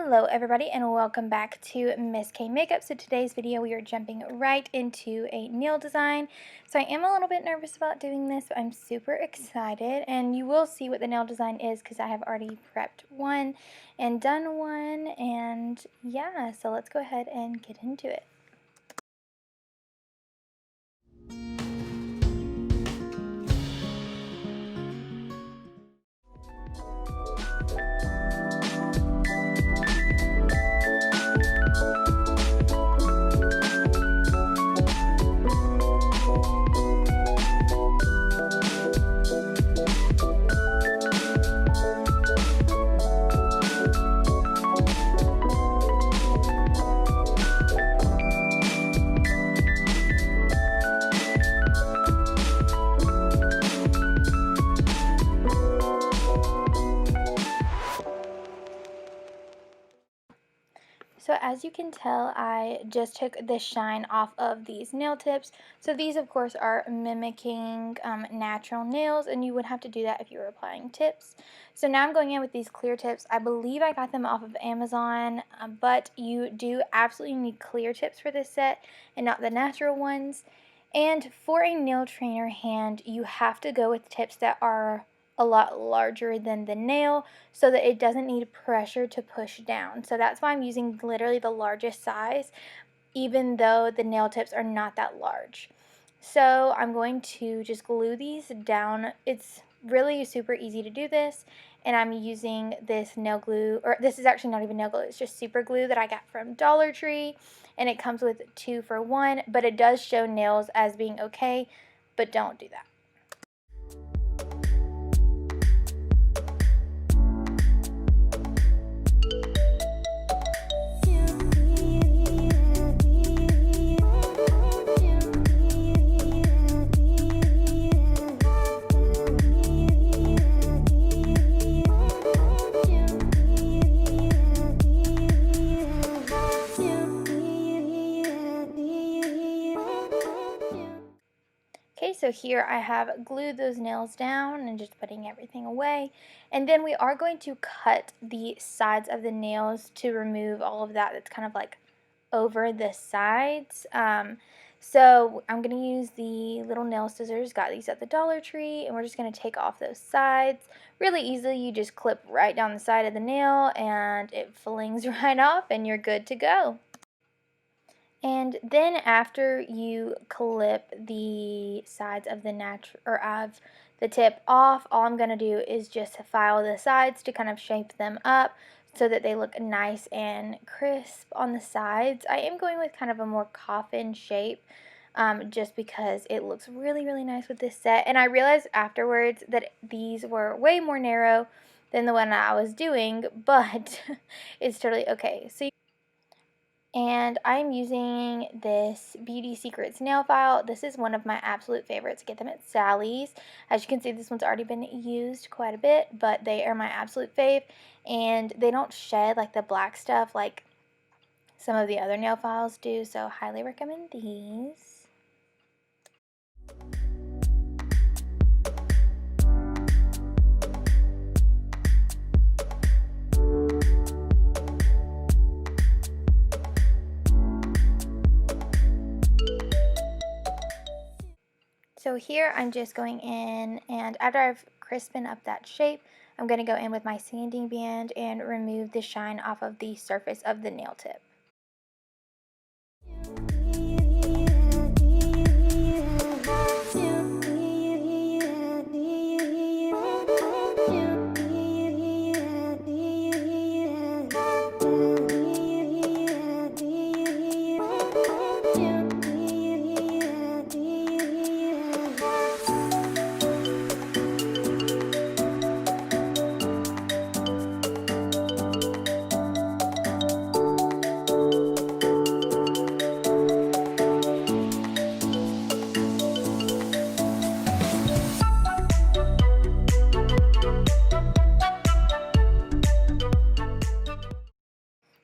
Hello everybody and welcome back to Miss K Makeup. So today's video we are jumping right into a nail design. So I am a little bit nervous about doing this, but I'm super excited, and you will see what the nail design is because I have already prepped one and done one, and yeah, so let's go ahead and get into it. So as you can tell, I just took the shine off of these nail tips. So these, of course, are mimicking natural nails, and you would have to do that if you were applying tips. So now I'm going in with these clear tips. I believe I got them off of Amazon, but you do absolutely need clear tips for this set and not the natural ones. And for a nail trainer hand, you have to go with tips that are a lot larger than the nail so that it doesn't need pressure to push down. So that's why I'm using literally the largest size, even though the nail tips are not that large. So I'm going to just glue these down. It's really super easy to do this, and I'm using this nail glue, or this is actually not even nail glue, it's just super glue that I got from Dollar Tree, and it comes with 2 for 1, but it does show nails as being okay, but don't do that. Okay, so here I have glued those nails down and just putting everything away. And then we are going to cut the sides of the nails to remove all of that that's kind of like over the sides. So I'm going to use the little nail scissors, got these at the Dollar Tree, and we're just going to take off those sides. Really easily, you just clip right down the side of the nail and it flings right off and you're good to go. And then after you clip the sides of the tip off, all I'm going to do is just file the sides to kind of shape them up so that they look nice and crisp on the sides. I am going with kind of a more coffin shape just because it looks really, really nice with this set. And I realized afterwards that these were way more narrow than the one I was doing, but it's totally okay. And I'm using this Beauty Secrets nail file. This is one of my absolute favorites. Get them at Sally's. As you can see, this one's already been used quite a bit, but they are my absolute fave. And they don't shed like the black stuff like some of the other nail files do, so highly recommend these. So here I'm just going in, and after I've crispened up that shape, I'm going to go in with my sanding band and remove the shine off of the surface of the nail tip.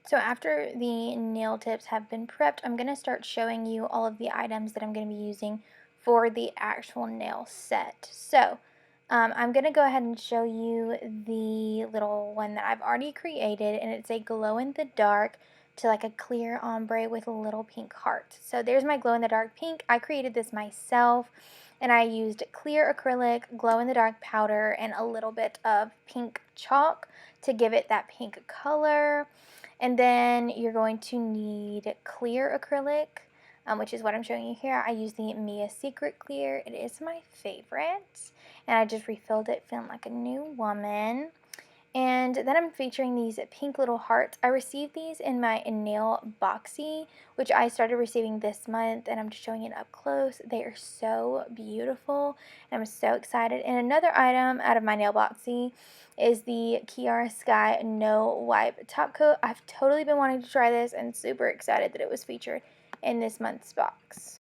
So after the nail tips have been prepped, I'm going to start showing you all of the items that I'm going to be using for the actual nail set. So I'm going to go ahead and show you the little one that I've already created, and it's a glow-in-the-dark to like a clear ombre with a little pink heart. So there's my glow-in-the-dark pink. I created this myself, and I used clear acrylic, glow-in-the-dark powder, and a little bit of pink chalk to give it that pink color. And then you're going to need clear acrylic, which is what I'm showing you here. I use the Mia Secret Clear. It is my favorite. And I just refilled it, feeling like a new woman. And then I'm featuring these pink little hearts. I received these in my Nailboxy, which I started receiving this month, and I'm just showing it up close. They are so beautiful, and I'm so excited. And another item out of my Nailboxy is the Kiara Sky No Wipe Top Coat. I've totally been wanting to try this and super excited that it was featured in this month's box.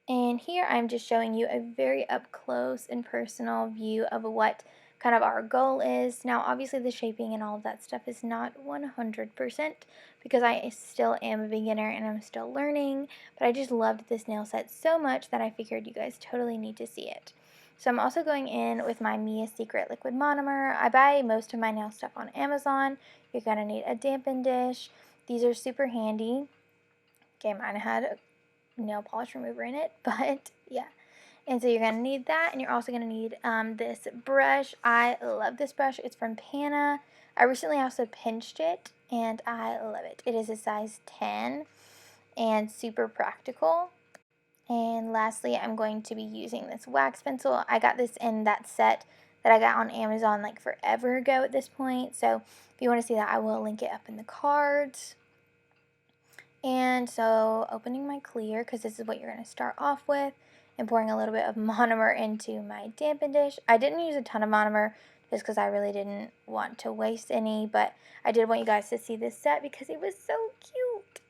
And here I'm just showing you a very up close and personal view of what kind of our goal is. Now obviously the shaping and all of that stuff is not 100% because I still am a beginner and I'm still learning, but I just loved this nail set so much that I figured you guys totally need to see it. So I'm also going in with my Mia Secret Liquid Monomer. I buy most of my nail stuff on Amazon. You're going to need a dampen dish. These are super handy. Okay, mine had a nail polish remover in it, but yeah. And so you're going to need that, and you're also going to need this brush. I love this brush. It's from Pana. I recently also pinched it, and I love it. It is a size 10 and super practical. And lastly, I'm going to be using this wax pencil. I got this in that set that I got on Amazon like forever ago at this point. So if you want to see that, I will link it up in the cards. And so opening my clear, because this is what you're going to start off with, and pouring a little bit of monomer into my dampen dish. I didn't use a ton of monomer just because I really didn't want to waste any, but I did want you guys to see this set because it was so cute.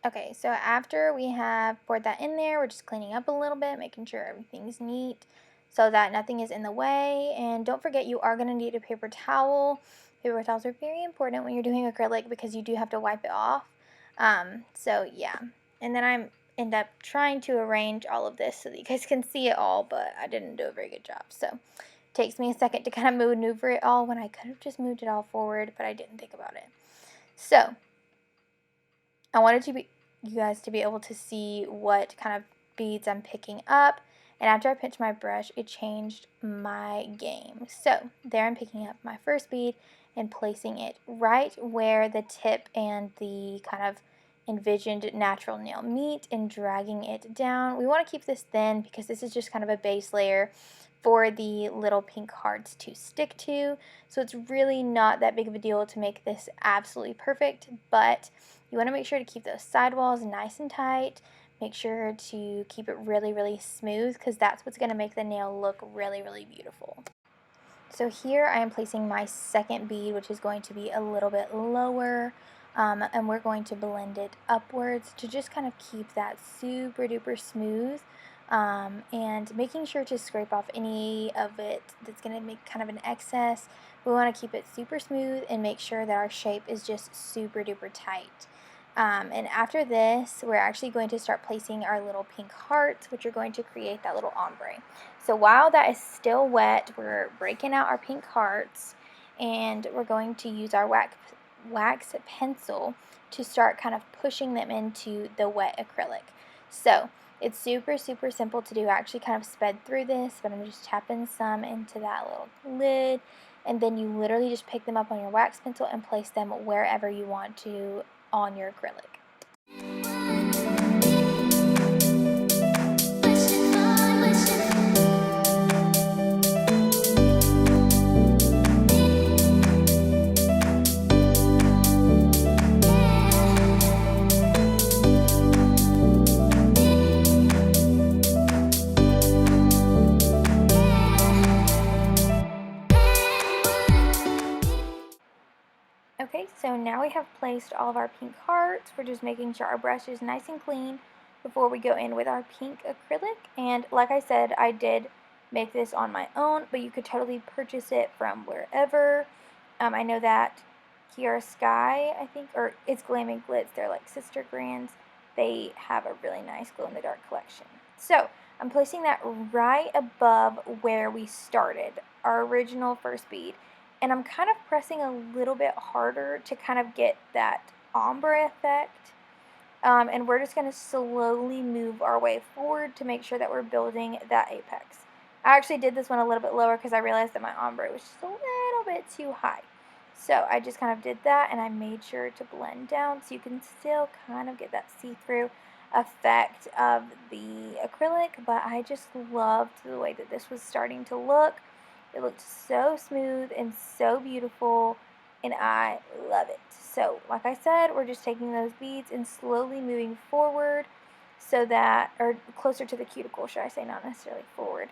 Okay, so after we have poured that in there, we're just cleaning up a little bit, making sure everything's neat so that nothing is in the way. And don't forget, you are going to need a paper towel. Paper towels are very important when you're doing acrylic because you do have to wipe it off. So yeah, and then I end up trying to arrange all of this so that you guys can see it all, but I didn't do a very good job. So it takes me a second to kind of maneuver it all when I could have just moved it all forward, but I didn't think about it. So I wanted you guys to be able to see what kind of beads I'm picking up. And after I pinched my brush, it changed my game. So there I'm picking up my first bead and placing it right where the tip and the kind of envisioned natural nail meet and dragging it down. We want to keep this thin because this is just kind of a base layer for the little pink hearts to stick to. So it's really not that big of a deal to make this absolutely perfect, but you want to make sure to keep those sidewalls nice and tight. Make sure to keep it really, really smooth because that's what's going to make the nail look really, really beautiful. So here I am placing my second bead, which is going to be a little bit lower, and we're going to blend it upwards to just kind of keep that super duper smooth, and making sure to scrape off any of it that's going to make kind of an excess. We want to keep it super smooth and make sure that our shape is just super duper tight. And after this, we're actually going to start placing our little pink hearts, which are going to create that little ombre. So while that is still wet, we're breaking out our pink hearts, and we're going to use our wax pencil to start kind of pushing them into the wet acrylic. So it's super, super simple to do. I actually kind of sped through this, but I'm just tapping some into that little lid, and then you literally just pick them up on your wax pencil and place them wherever you want to on your acrylic. Okay, so now we have placed all of our pink hearts. We're just making sure our brush is nice and clean before we go in with our pink acrylic. And like I said, I did make this on my own, but you could totally purchase it from wherever. I know that Kiara Sky, I think, or it's Glam and Glitz, they're like sister brands. They have a really nice glow-in-the-dark collection. So I'm placing that right above where we started, our original first bead. And I'm kind of pressing a little bit harder to kind of get that ombre effect. And we're just going to slowly move our way forward to make sure that we're building that apex. I actually did this one a little bit lower because I realized that my ombre was just a little bit too high. So I just kind of did that, and I made sure to blend down so you can still kind of get that see-through effect of the acrylic, but I just loved the way that this was starting to look. It looked so smooth and so beautiful, and I love it. So, like I said, we're just taking those beads and slowly moving forward so that, or closer to the cuticle, should I say, not necessarily forward,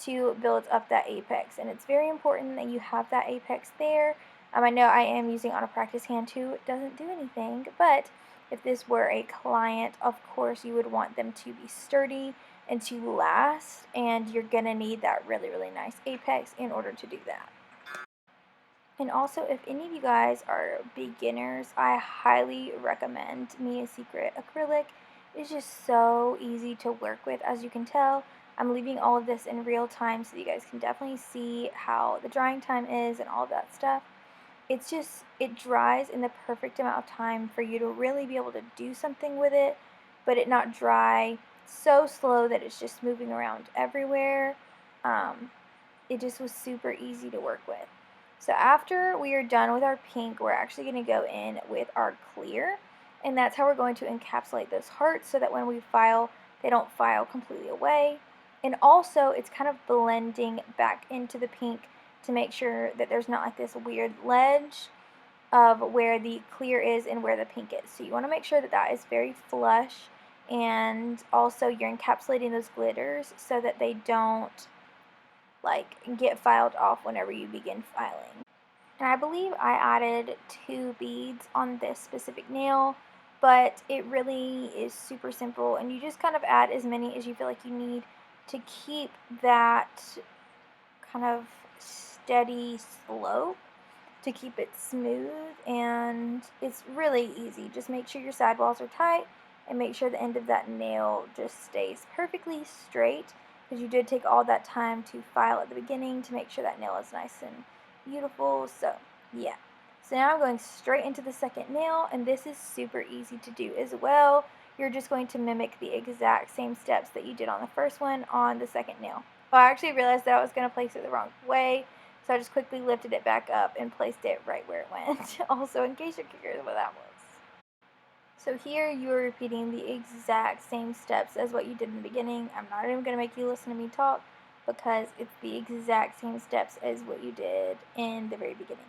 to build up that apex. And it's very important that you have that apex there. I know I am using on a practice hand too. It doesn't do anything, but if this were a client, of course you would want them to be sturdy and to last, and you're going to need that really, really nice apex in order to do that. And also, if any of you guys are beginners, I highly recommend Mia Secret Acrylic. It's just so easy to work with, as you can tell. I'm leaving all of this in real time so you guys can definitely see how the drying time is and all of that stuff. It's just, it dries in the perfect amount of time for you to really be able to do something with it, but it not dry so slow that it's just moving around everywhere. It just was super easy to work with. So after we are done with our pink, we're actually going to go in with our clear, and that's how we're going to encapsulate those hearts so that when we file, they don't file completely away. And also, it's kind of blending back into the pink to make sure that there's not like this weird ledge of where the clear is and where the pink is. So you want to make sure that that is very flush, and also you're encapsulating those glitters so that they don't like get filed off whenever you begin filing. And I believe I added 2 beads on this specific nail, but it really is super simple, and you just kind of add as many as you feel like you need to keep that kind of steady slope, to keep it smooth, and it's really easy. Just make sure your sidewalls are tight and make sure the end of that nail just stays perfectly straight, because you did take all that time to file at the beginning to make sure that nail is nice and beautiful. So yeah, so now I'm going straight into the second nail, and this is super easy to do as well. You're just going to mimic the exact same steps that you did on the first one on the second nail. Well, I actually realized that I was going to place it the wrong way, so I just quickly lifted it back up and placed it right where it went. Also, in case you're curious what that was. So here you are repeating the exact same steps as what you did in the beginning. I'm not even going to make you listen to me talk, because it's the exact same steps as what you did in the very beginning.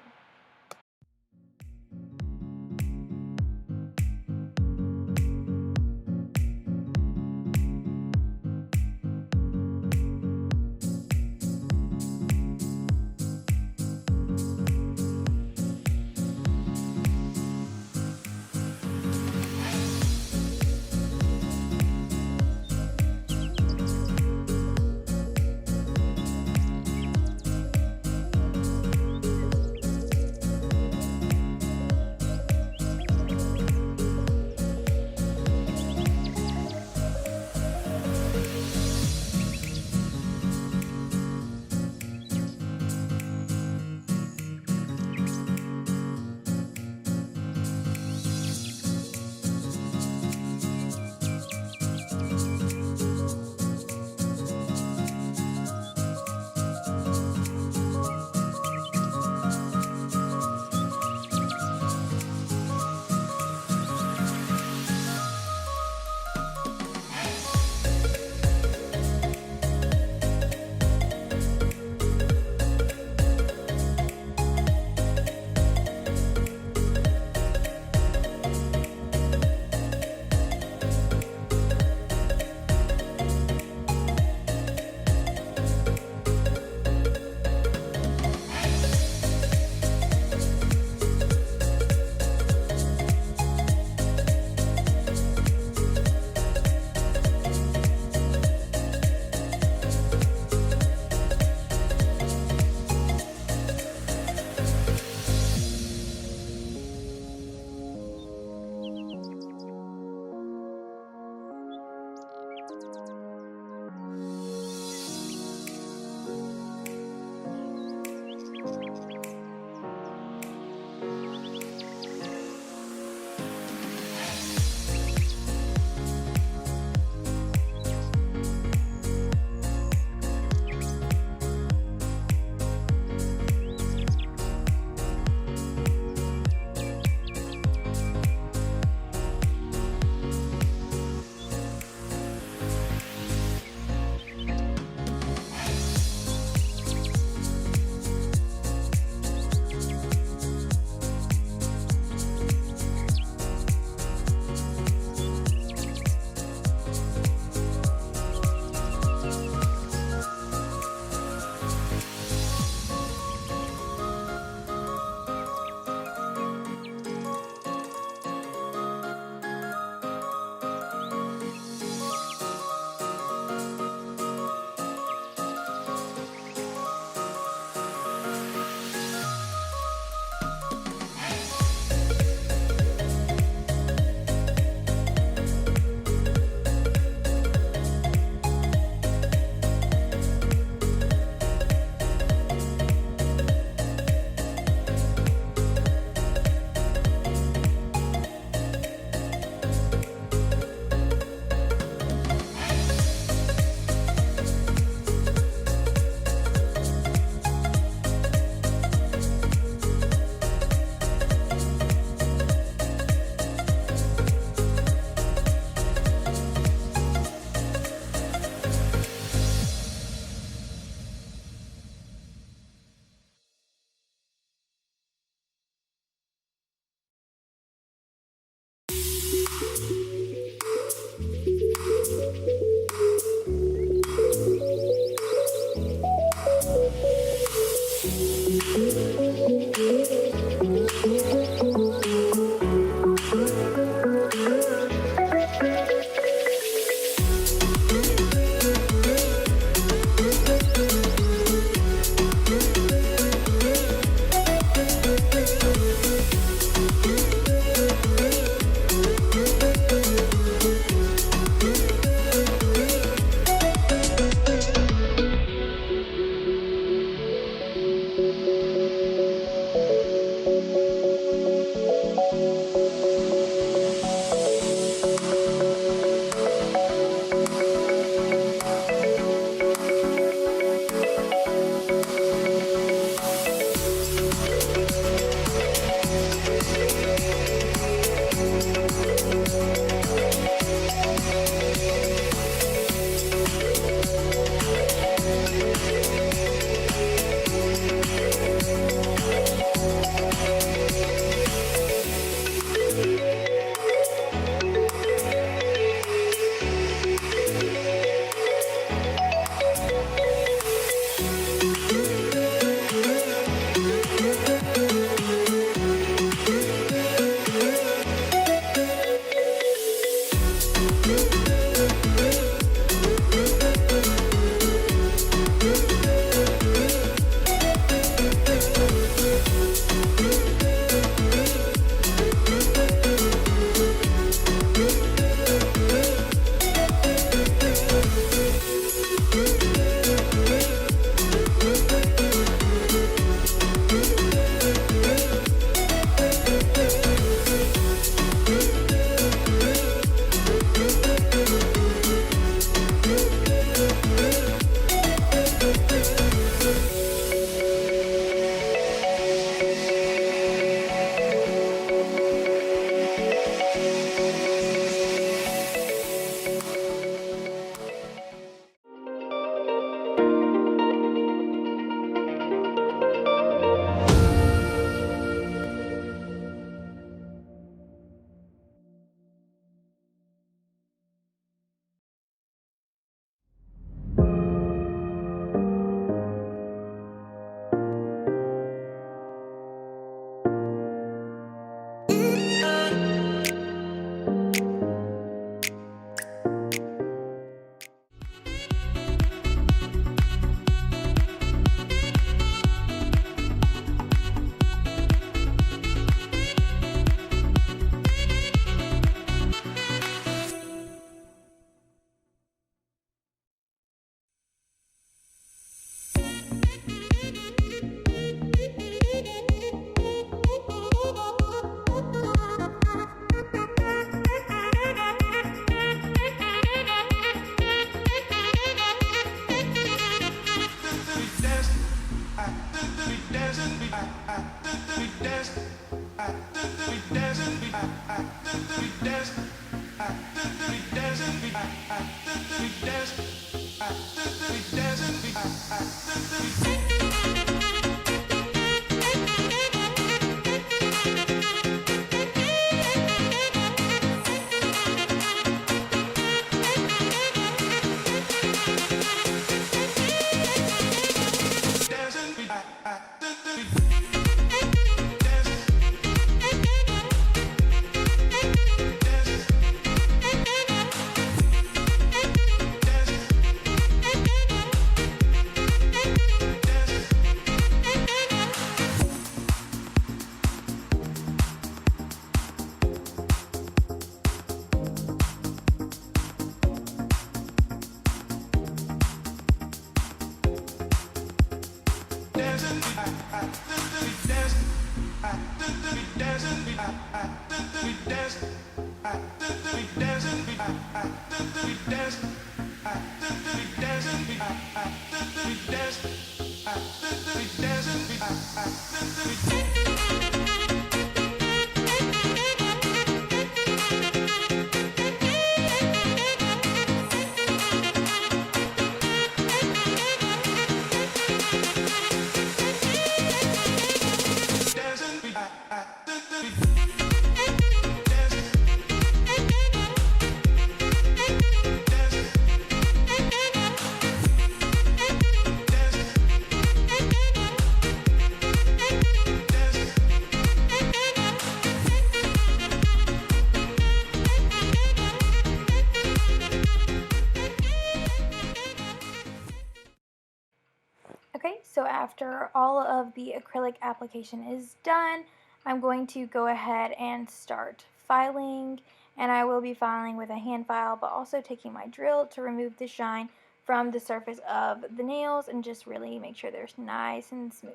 Okay, so after all of the acrylic application is done, I'm going to go ahead and start filing, and I will be filing with a hand file, but also taking my drill to remove the shine from the surface of the nails and just really make sure they're nice and smooth.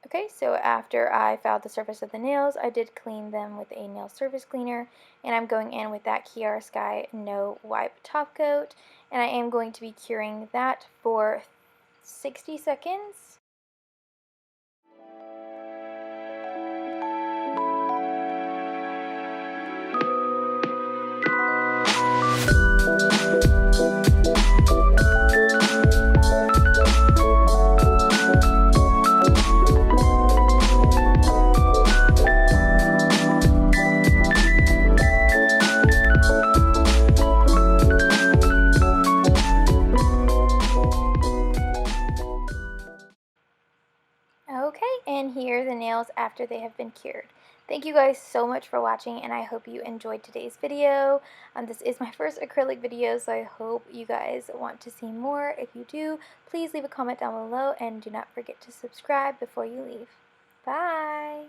Okay, so after I filed the surface of the nails, I did clean them with a nail surface cleaner, and I'm going in with that Kiara Sky No Wipe Top Coat, and I am going to be curing that for 60 seconds. skin here, the nails, after they have been cured. Thank you guys so much for watching, and I hope you enjoyed today's video. This is my first acrylic video, so I hope you guys want to see more. If you do, please leave a comment down below, and do not forget to subscribe before you leave. Bye!